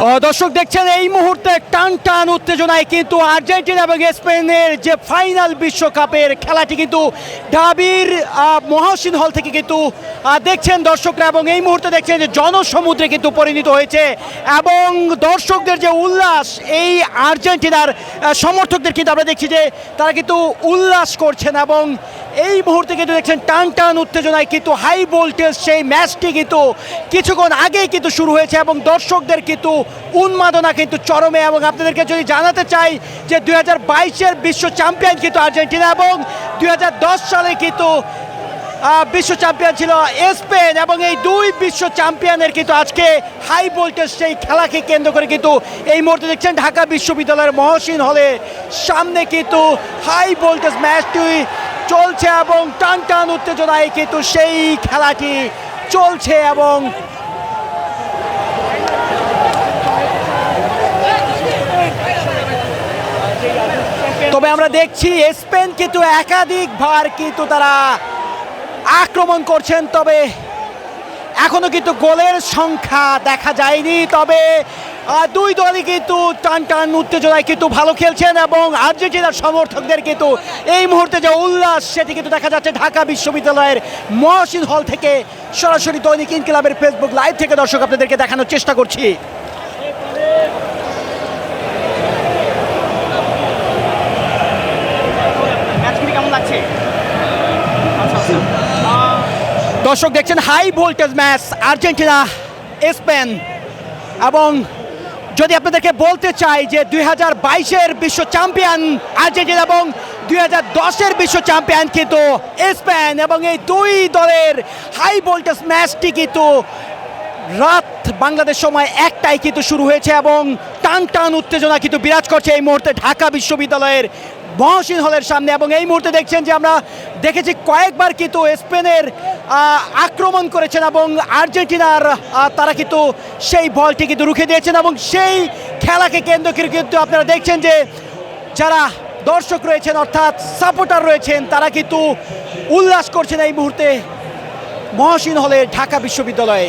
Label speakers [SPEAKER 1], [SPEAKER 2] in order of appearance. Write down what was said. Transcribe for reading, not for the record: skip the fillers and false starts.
[SPEAKER 1] দর্শক দেখছেন এই মুহূর্তে টান টান উত্তেজনায় কিন্তু আর্জেন্টিনা এবং স্পেনের যে ফাইনাল বিশ্বকাপের খেলাটি কিন্তু ঢাবির মহসিন হল থেকে কিন্তু দেখছেন দর্শকরা, এবং এই মুহূর্তে দেখছেন যে জনসমুদ্রে কিন্তু পরিণত হয়েছে এবং দর্শকদের যে উল্লাস, এই আর্জেন্টিনার সমর্থকদের কিন্তু আমরা দেখছি যে তারা কিন্তু উল্লাস করছেন এবং এই মুহূর্তে কিন্তু দেখছেন টান টান উত্তেজনায় কিন্তু হাই ভোল্টেজ সেই ম্যাচটি কিন্তু কিছুক্ষণ আগেই কিন্তু শুরু হয়েছে এবং দর্শকদের কিন্তু উন্মাদনা কিন্তু চরমে। এবং আপনাদেরকে যদি জানাতে চাই যে 2022-এর বিশ্ব চ্যাম্পিয়ন কিন্তু আর্জেন্টিনা এবং 2010 সালে কিন্তু বিশ্ব চ্যাম্পিয়ন ছিল স্পেন, এবং এই দুই বিশ্ব চ্যাম্পিয়নের কিন্তু আজকে হাই ভোল্টেজ সেই খেলাকে কেন্দ্র করে কিন্তু এই মুহূর্তে দেখছেন ঢাকা বিশ্ববিদ্যালয়ের মহসিন হলে সামনে কিন্তু হাই ভোল্টেজ ম্যাচটি চলছে এবং টান টান উত্তেজনায় কিন্তু সেই খেলাটি চলছে। এবং তবে আমরা দেখছি স্পেন কিন্তু একাধিকবার কিন্তু তারা আক্রমণ করছেন, তবে এখনো কিন্তু গোলের সংখ্যা দেখা যায়নি। তবে দুই দলই কিন্তু টান টান উত্তেজনায় কিন্তু ভালো খেলছেন এবং আর্জেন্টিনার সমর্থকদের কিন্তু এই মুহূর্তে যে উল্লাস সেটি কিন্তু দেখা যাচ্ছে ঢাকা বিশ্ববিদ্যালয়ের মহসিন হল থেকে। সরাসরি দৈনিক ইনকিলাবের ফেসবুক লাইভ থেকে দর্শক আপনাদেরকে দেখানোর চেষ্টা করছি। দর্শক দেখছেন high voltage match Argentina Spain, এবং যদি আপনাদেরকে বলতে চাই যে 2022-এর বিশ্ব চ্যাম্পিয়ন আর্জেন্টিনা এবং 2010-এর বিশ্ব চ্যাম্পিয়ন কিন্তু স্পেন, এবং এই দুই দলের হাই ভোল্টেজ ম্যাচটি কিন্তু রাত বাংলাদেশ সময় 1টায় কিন্তু শুরু হয়েছে এবং টান টান উত্তেজনা কিন্তু বিরাজ করছে এই মুহূর্তে ঢাকা বিশ্ববিদ্যালয়ের মহসিন হলের সামনে। এবং এই মুহূর্তে দেখছেন যে আমরা দেখেছি কয়েকবার কিন্তু স্পেনের আক্রমণ করেছেন এবং আর্জেন্টিনার তারা কিন্তু সেই বলটি কিন্তু রুখে দিয়েছেন, এবং সেই খেলাকে কেন্দ্র করে কিন্তু আপনারা দেখছেন যে যারা দর্শক রয়েছেন অর্থাৎ সাপোর্টার রয়েছেন তারা কিন্তু উল্লাস করছেন এই মুহূর্তে মহসিন হলে ঢাকা বিশ্ববিদ্যালয়ে।